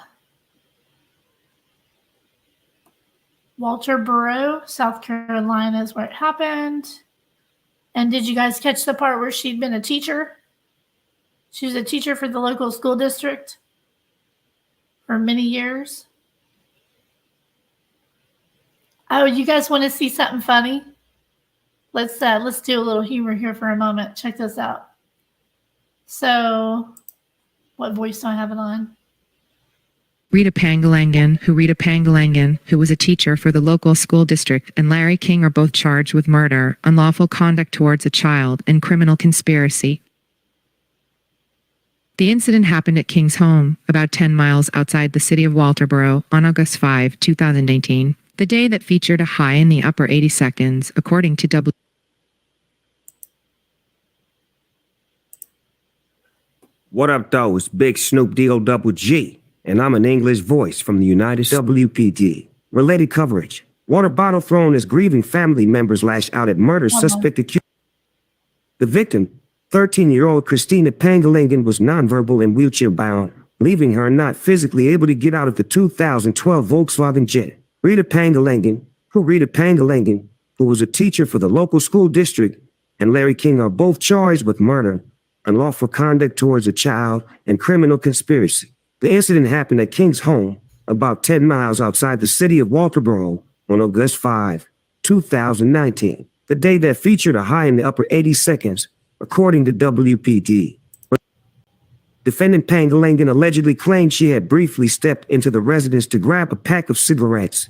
Walterboro, South Carolina is where it happened. And did you guys catch the part where she'd been a teacher? She was a teacher for the local school district for many years. Oh, you guys want to see something funny? Let's do a little humor here for a moment. Check this out. So, what voice do I have it on? Rita Pangalangan, who was a teacher for the local school district, and Larry King are both charged with murder, unlawful conduct towards a child, and criminal conspiracy. The incident happened at King's home, about 10 miles outside the city of Walterboro, on August 5, 2018, the day that featured a high in the upper 80 seconds, according to What up, though? It's Big Snoop Double G, and I'm an English voice from the United WPD. Related coverage. Water bottle thrown as grieving family members lash out at murder suspect accused. The victim, 13-year-old Cristina Pangalangan, was nonverbal and wheelchair-bound, leaving her not physically able to get out of the 2012 Volkswagen Jet. Rita Pangalangan, who was a teacher for the local school district, and Larry King are both charged with murder, unlawful conduct towards a child, and criminal conspiracy. The incident happened at King's home, about 10 miles outside the city of Walterboro, on August 5, 2019, the day that featured a high in the upper 80 seconds, according to WPD. Defendant Pangalangan allegedly claimed she had briefly stepped into the residence to grab a pack of cigarettes,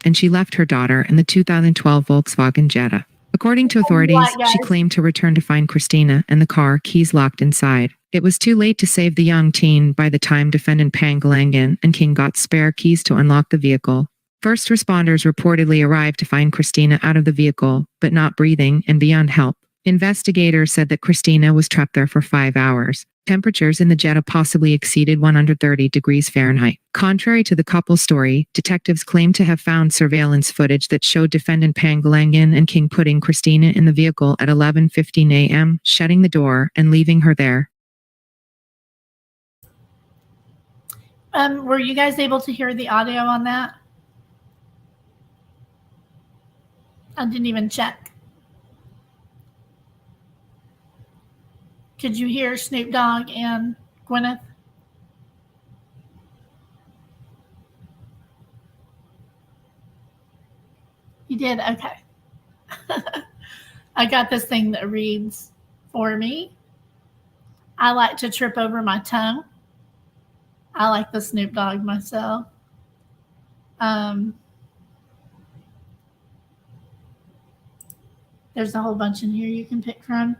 and she left her daughter in the 2012 Volkswagen Jetta. According to authorities, she claimed to return to find Cristina and the car keys locked inside. It was too late to save the young teen by the time defendant Pangalangan and King got spare keys to unlock the vehicle. First responders reportedly arrived to find Cristina out of the vehicle, but not breathing and beyond help. Investigators said that Cristina was trapped there for 5 hours. Temperatures in the Jetta possibly exceeded 130 degrees Fahrenheit. Contrary to the couple's story, detectives claim to have found surveillance footage that showed defendant Pangalangan and King putting Cristina in the vehicle at 11:15 a.m., shutting the door and leaving her there. Were you guys able to hear the audio on that? I didn't even check. Could you hear Snoop Dogg and Gwyneth? You did? Okay. I got this thing that reads for me. I like to trip over my tongue. I like the Snoop Dogg myself. There's a whole bunch in here you can pick from.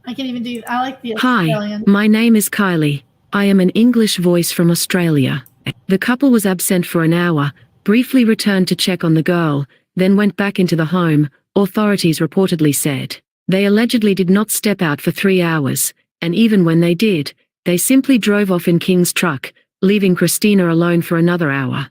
I can even do, I like the Australian. Hi, my name is Kylie. I am an English voice from Australia. The couple was absent for an hour, briefly returned to check on the girl, then went back into the home, authorities reportedly said. They allegedly did not step out for 3 hours, and even when they did, they simply drove off in King's truck, leaving Cristina alone for another hour.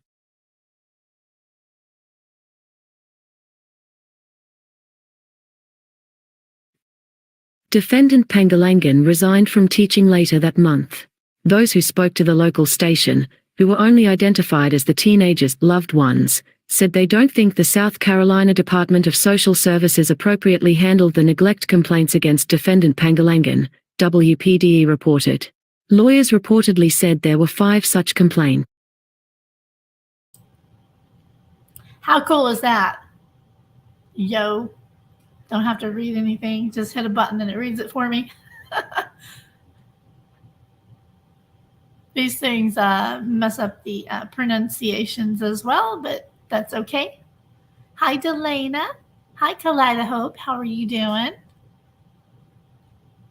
Defendant Pangalangan resigned from teaching later that month. Those who spoke to the local station, who were only identified as the teenager's loved ones, said they don't think the South Carolina Department of Social Services appropriately handled the neglect complaints against defendant Pangalangan, WPDE reported. Lawyers reportedly said there were 5 such complaints. How cool is that? Yo. Don't have to read anything. Just hit a button and it reads it for me. These things mess up the pronunciations as well, but that's okay. Hi, Delana. Hi, Kaleidhope. How are you doing?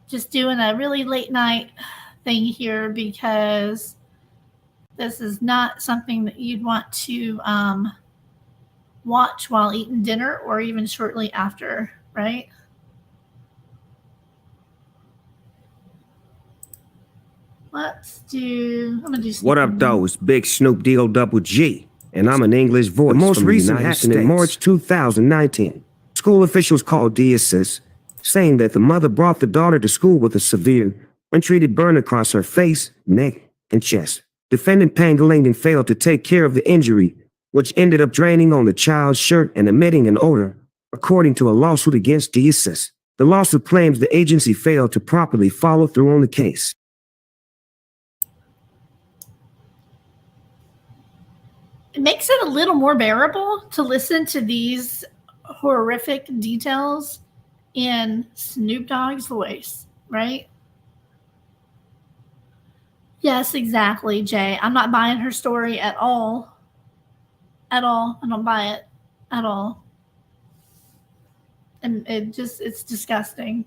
Just doing a really late night thing here because this is not something that you'd want to watch while eating dinner or even shortly after, right? Let's do, I'm going to do What up, though? It's Big Snoop Double G, and I'm an English voice. The most recent happened in March 2019. School officials called DSS, saying that the mother brought the daughter to school with a severe, untreated burn across her face, neck, and chest. Defendant Pangalangan failed to take care of the injury, which ended up draining on the child's shirt and emitting an odor, according to a lawsuit against DSS. The lawsuit claims the agency failed to properly follow through on the case. It makes it a little more bearable to listen to these horrific details in Snoop Dogg's voice, right? Yes, exactly, Jay. I'm not buying her story at all. At all. I don't buy it at all. And it's disgusting.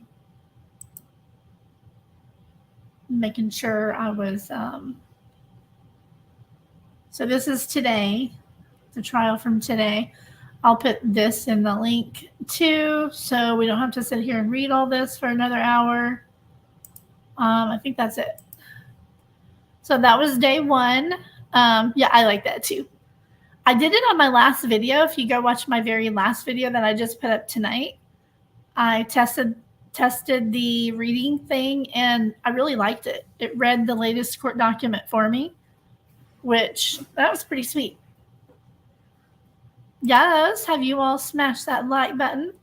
making sure I was. So this is today, the trial from today. I'll put this in the link too, so we don't have to sit here and read all this for another hour. I think that's it. So that was day 1. Yeah, I like that too. I did it on my last video. If you go watch my very last video that I just put up tonight, I tested the reading thing, and I really liked it. It read the latest court document for me, which that was pretty sweet. Yes, have you all smashed that like button?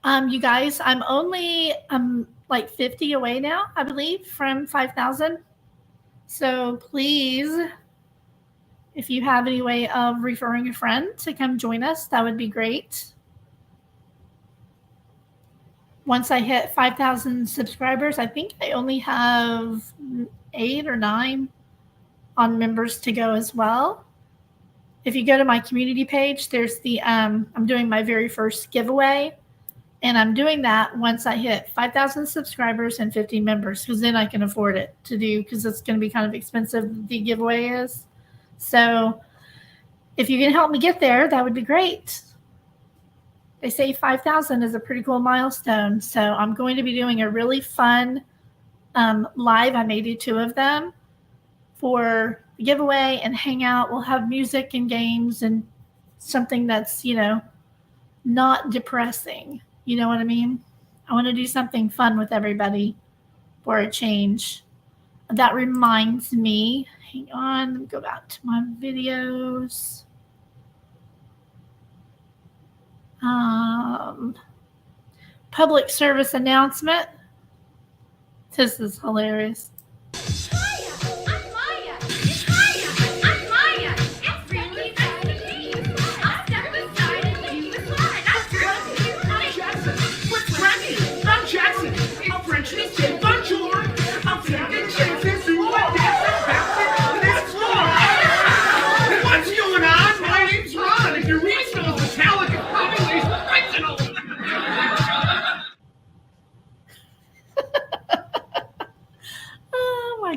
You guys, I'm only like 50 away now, I believe, from 5,000. So please, if you have any way of referring a friend to come join us, that would be great. Once I hit 5,000 subscribers, I think I only have 8 or 9 on members to go as well. If you go to my community page, there's the I'm doing my very first giveaway, and I'm doing that once I hit 5,000 subscribers and 50 members, because then I can afford it to do, because it's going to be kind of expensive, the giveaway is. So if you can help me get there, that would be great. They say 5,000 is a pretty cool milestone. So I'm going to be doing a really fun live. I may do 2 of them for the giveaway and hang out. We'll have music and games and something that's, you know, not depressing. You know what I mean? I want to do something fun with everybody for a change. That reminds me, hang on, let me go back to my videos. Public service announcement. This is hilarious.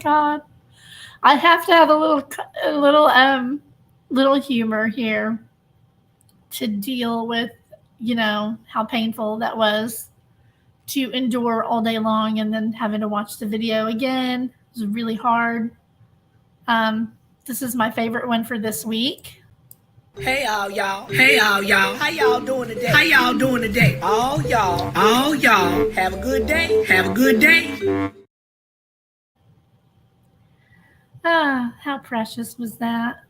God, I have to have a little humor here to deal with, you know, how painful that was to endure all day long and then having to watch the video again. It was really hard. This is my favorite one for this week. Hey y'all. Hey y'all. How y'all doing today? How y'all doing today? All y'all. Have a good day. Have a good day. Ah, how precious was that?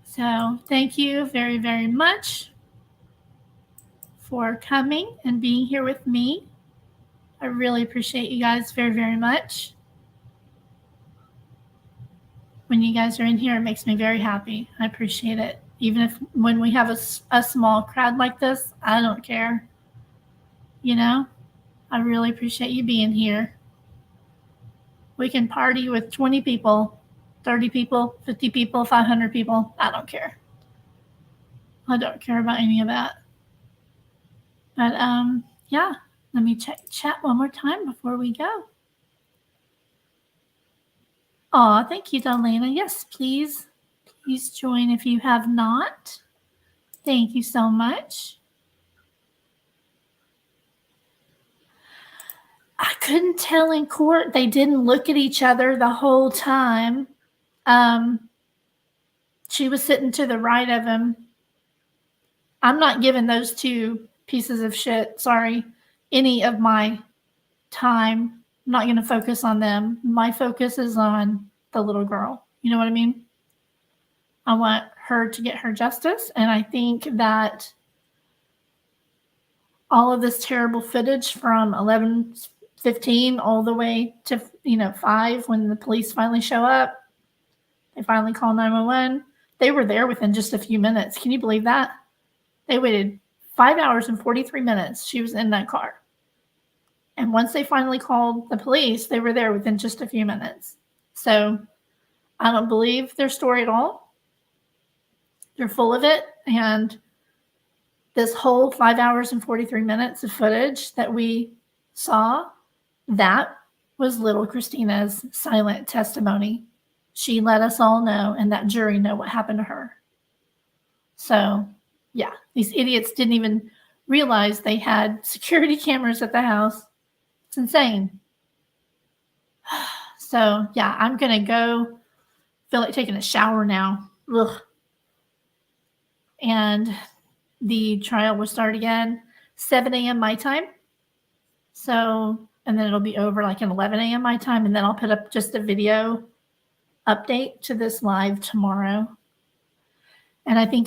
So thank you very, very much for coming and being here with me. I really appreciate you guys very, very much. When you guys are in here, it makes me very happy. I appreciate it. Even if when we have a small crowd like this, I don't care. You know? I really appreciate you being here. We can party with 20 people, 30 people, 50 people, 500 people. I don't care. I don't care about any of that. But yeah, let me check chat one more time before we go. Oh, thank you, Darlena. Yes, please join if you have not. Thank you so much. I couldn't tell in court. They didn't look at each other the whole time. She was sitting to the right of him. I'm not giving those 2 pieces of shit, sorry, any of my time. I'm not going to focus on them. My focus is on the little girl. You know what I mean? I want her to get her justice. And I think that all of this terrible footage from 11:15 all the way to 5, when the police finally show up, they finally call 911. They were there within just a few minutes. Can you believe that? They waited 5 hours and 43 minutes. She was in that car. And once they finally called the police, they were there within just a few minutes. So I don't believe their story at all. They're full of it. And this whole 5 hours and 43 minutes of footage that we saw, that was little Christina's silent testimony. She let us all know, and that jury know what happened to her. So, yeah, these idiots didn't even realize they had security cameras at the house. It's insane. So, yeah, I'm going to go. Feel like taking a shower now. Ugh. And the trial will start again 7 a.m. my time. So, and then it'll be over like at 11 a.m. my time. And then I'll put up just a video update to this live tomorrow. And I think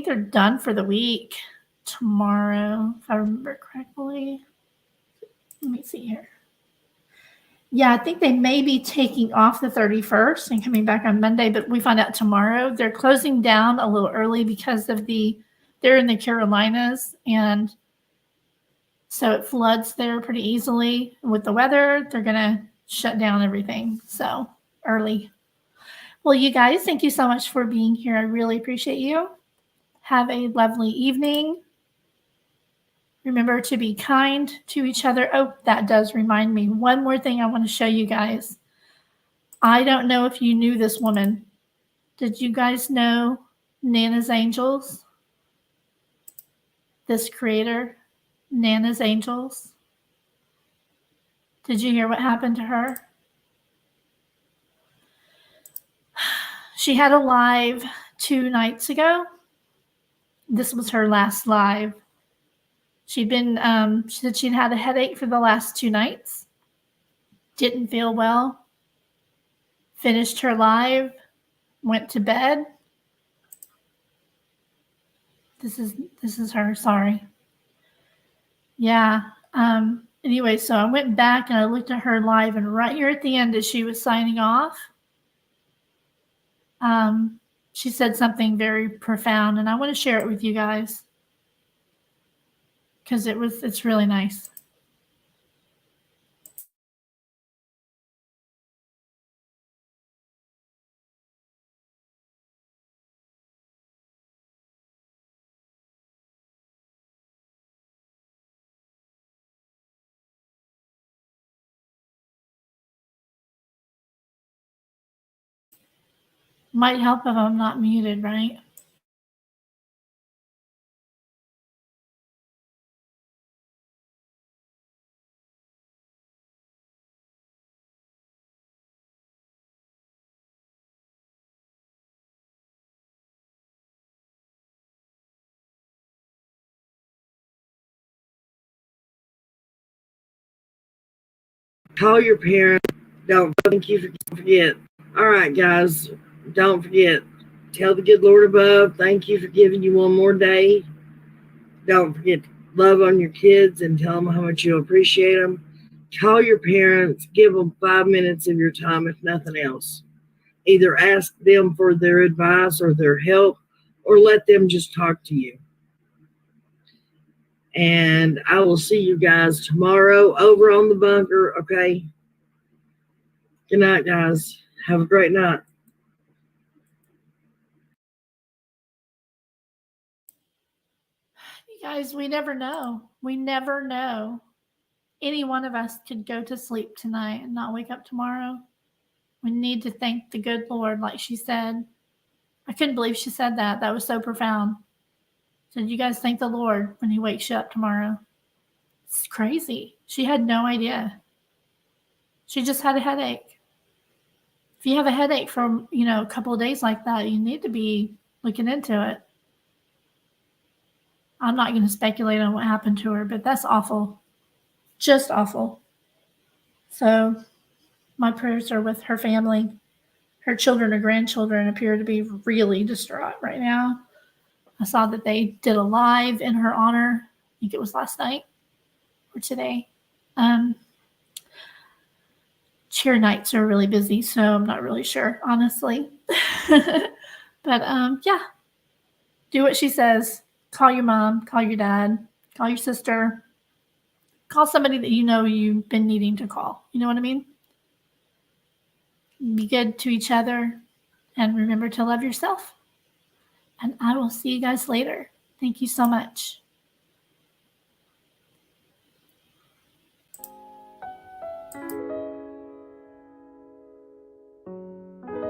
they're done for the week tomorrow, if I remember correctly. Let me see here. Yeah, I think they may be taking off the 31st and coming back on Monday, but we find out tomorrow. They're closing down a little early because of they're in the Carolinas, and so it floods there pretty easily. With the weather, they're going to shut down everything. So early. Well, you guys, thank you so much for being here. I really appreciate you. Have a lovely evening. Remember to be kind to each other. Oh, that does remind me. One more thing I want to show you guys. I don't know if you knew this woman. Did you guys know Nana's Angels? This creator, Nana's Angels. Did you hear what happened to her? She had a live 2 nights ago. This was her last live. She'd been, she said she'd had a headache for the last 2 nights. Didn't feel well. Finished her live. Went to bed. This is her, sorry. Yeah. Anyway, so I went back and I looked at her live, and right here at the end as she was signing off, she said something very profound, and I want to share it with you guys because it's really nice. Might help if I'm not muted, right? Call your parents. Don't forget. All right, guys, don't forget. Tell the good Lord above, thank you for giving you one more day. Don't forget to love on your kids and tell them how much you appreciate them. Call your parents. Give them 5 minutes of your time, if nothing else. Either ask them for their advice or their help, or let them just talk to you. And I will see you guys tomorrow over on the bunker, okay? Good night, guys. Have a great night. You guys, we never know. We never know. Any one of us could go to sleep tonight and not wake up tomorrow. We need to thank the good Lord, like she said. I couldn't believe she said that. That was so profound. So you guys thank the Lord when he wakes you up tomorrow. It's crazy. She had no idea. She just had a headache. If you have a headache for, a couple of days like that, you need to be looking into it. I'm not going to speculate on what happened to her, but that's awful. Just awful. So my prayers are with her family. Her children or grandchildren appear to be really distraught right now. I saw that they did a live in her honor. I think it was last night or today. Cheer nights are really busy, so I'm not really sure, honestly. But yeah, do what she says. Call your mom, call your dad, call your sister, call somebody that you know you've been needing to call. You know what I mean? Be good to each other, and remember to love yourself. And I will see you guys later. Thank you so much.